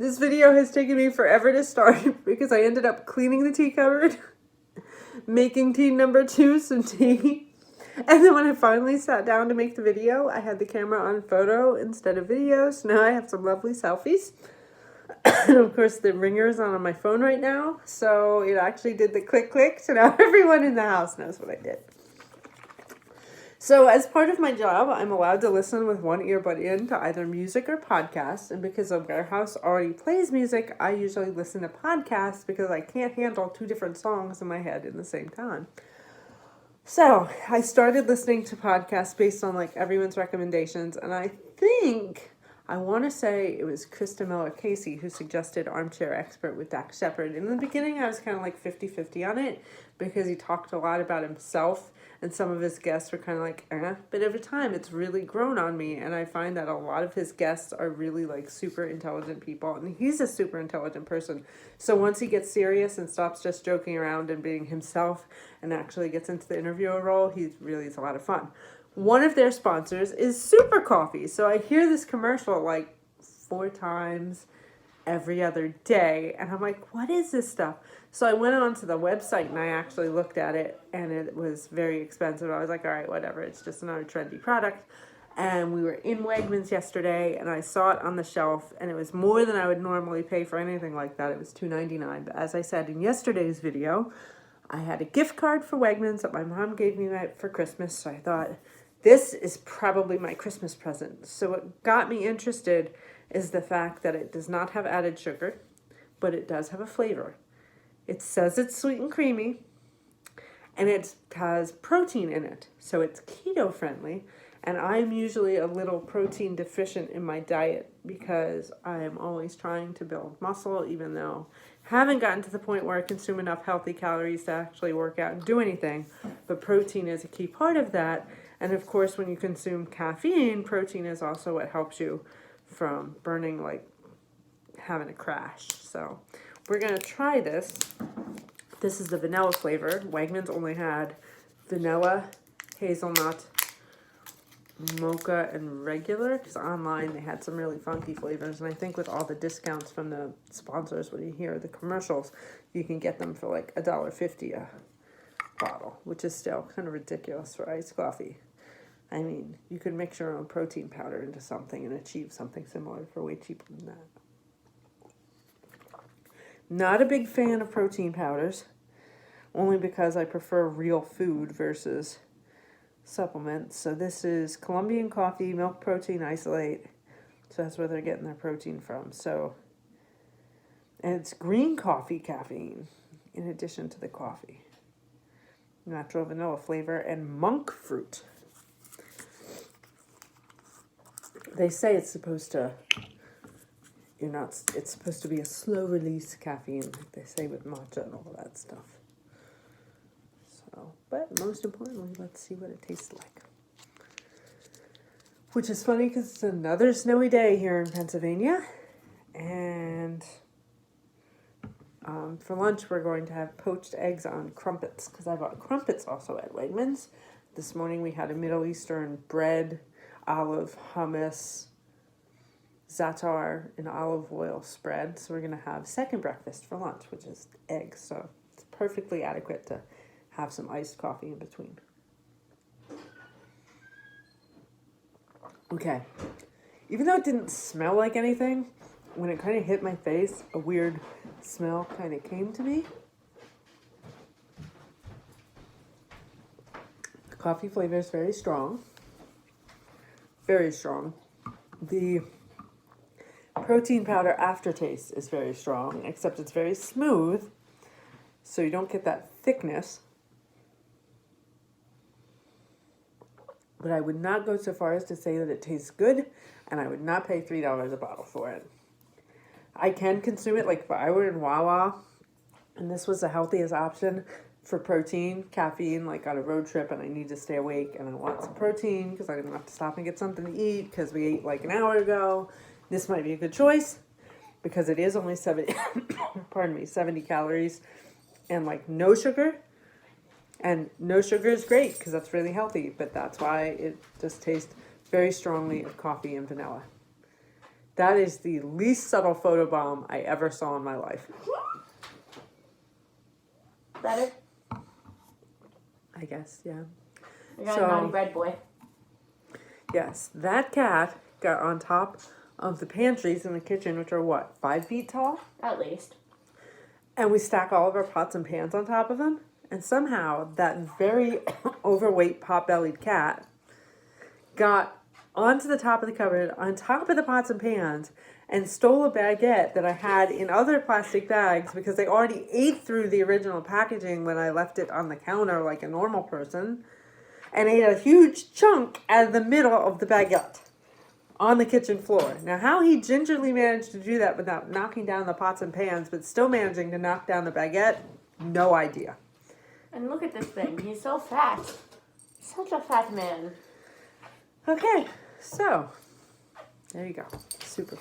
This video has taken me forever to start because I ended up cleaning the tea cupboard, making tea number 2, some tea. And then when I finally sat down to make the video, I had the camera on photo instead of video. So now I have some lovely selfies. And of course the ringer is on my phone right now. So it actually did the click click. So now everyone in the house knows what I did. So as part of my job, I'm allowed to listen with one earbud in to either music or podcasts. And because the warehouse already plays music, I usually listen to podcasts because I can't handle 2 different songs in my head at the same time. So I started listening to podcasts based on like everyone's recommendations. And I want to say it was Krista Miller-Casey who suggested Armchair Expert with Dax Shepard. In the beginning, I was kind of like 50-50 on it because he talked a lot about himself and some of his guests were kind of like, But over time, it's really grown on me. And I find that a lot of his guests are really like super intelligent people. And he's a super intelligent person. So once he gets serious and stops just joking around and being himself and actually gets into the interviewer role, he really is a lot of fun. One of their sponsors is Supercoffee. So I hear this commercial like 4 times every other day. And I'm like, what is this stuff? So I went onto the website and I actually looked at it and it was very expensive. I was like, all right, whatever. It's just another trendy product. And we were in Wegmans yesterday and I saw it on the shelf and it was more than I would normally pay for anything like that. It was $2.99. But as I said in yesterday's video, I had a gift card for Wegmans that my mom gave me for Christmas. So I thought, this is probably my Christmas present. So what got me interested is the fact that it does not have added sugar, but it does have a flavor. It says it's sweet and creamy, and it has protein in it. So it's keto friendly. And I'm usually a little protein deficient in my diet because I am always trying to build muscle, even though I haven't gotten to the point where I consume enough healthy calories to actually work out and do anything. But protein is a key part of that. And of course, when you consume caffeine, protein is also what helps you from burning, like having a crash. So we're going to try this. This is the vanilla flavor. Wegmans only had vanilla, hazelnut, mocha, and regular, because online they had some really funky flavors. And I think with all the discounts from the sponsors, when you hear the commercials, you can get them for like $1.50 a bottle, which is still kind of ridiculous for iced coffee. I mean, you could mix your own protein powder into something and achieve something similar for way cheaper than that. Not a big fan of protein powders, only because I prefer real food versus supplements. So this is Colombian coffee, milk protein isolate. So that's where they're getting their protein from. So, and it's green coffee caffeine in addition to the coffee. Natural vanilla flavor and monk fruit. They say it's supposed to, it's supposed to be a slow release caffeine, like they say with matcha and all that stuff. So, but most importantly, let's see what it tastes like. Which is funny because it's another snowy day here in Pennsylvania. And for lunch, we're going to have poached eggs on crumpets because I bought crumpets also at Wegmans. This morning we had a Middle Eastern bread, olive, hummus, za'atar, and olive oil spread. So we're going to have second breakfast for lunch, which is eggs. So it's perfectly adequate to have some iced coffee in between. Okay. Even though it didn't smell like anything, when it kind of hit my face, a weird smell kind of came to me. The coffee flavor is very strong. Very strong. The protein powder aftertaste is very strong, except it's very smooth, so you don't get that thickness. But I would not go so far as to say that it tastes good, and I would not pay $3 a bottle for it. I can consume it, like if I were in Wawa, and this was the healthiest option for protein, caffeine, like on a road trip and I need to stay awake and I want some protein because I didn't have to stop and get something to eat because we ate like an hour ago. This might be a good choice because it is only 70 calories and like no sugar. And no sugar is great because that's really healthy, but that's why it just tastes very strongly of coffee and vanilla. That is the least subtle photobomb I ever saw in my life. Better? I guess, yeah. I got a naughty bread boy. Yes, that cat got on top of the pantries in the kitchen, which are what, 5 feet tall? At least. And we stack all of our pots and pans on top of him. And somehow that very overweight pot-bellied cat got onto the top of the cupboard, on top of the pots and pans, and stole a baguette that I had in other plastic bags because they already ate through the original packaging when I left it on the counter like a normal person, and ate a huge chunk out of the middle of the baguette on the kitchen floor. Now, how he gingerly managed to do that without knocking down the pots and pans, but still managing to knock down the baguette, no idea. And look at this thing. He's so fat. Such a fat man. Okay, so there you go. Super.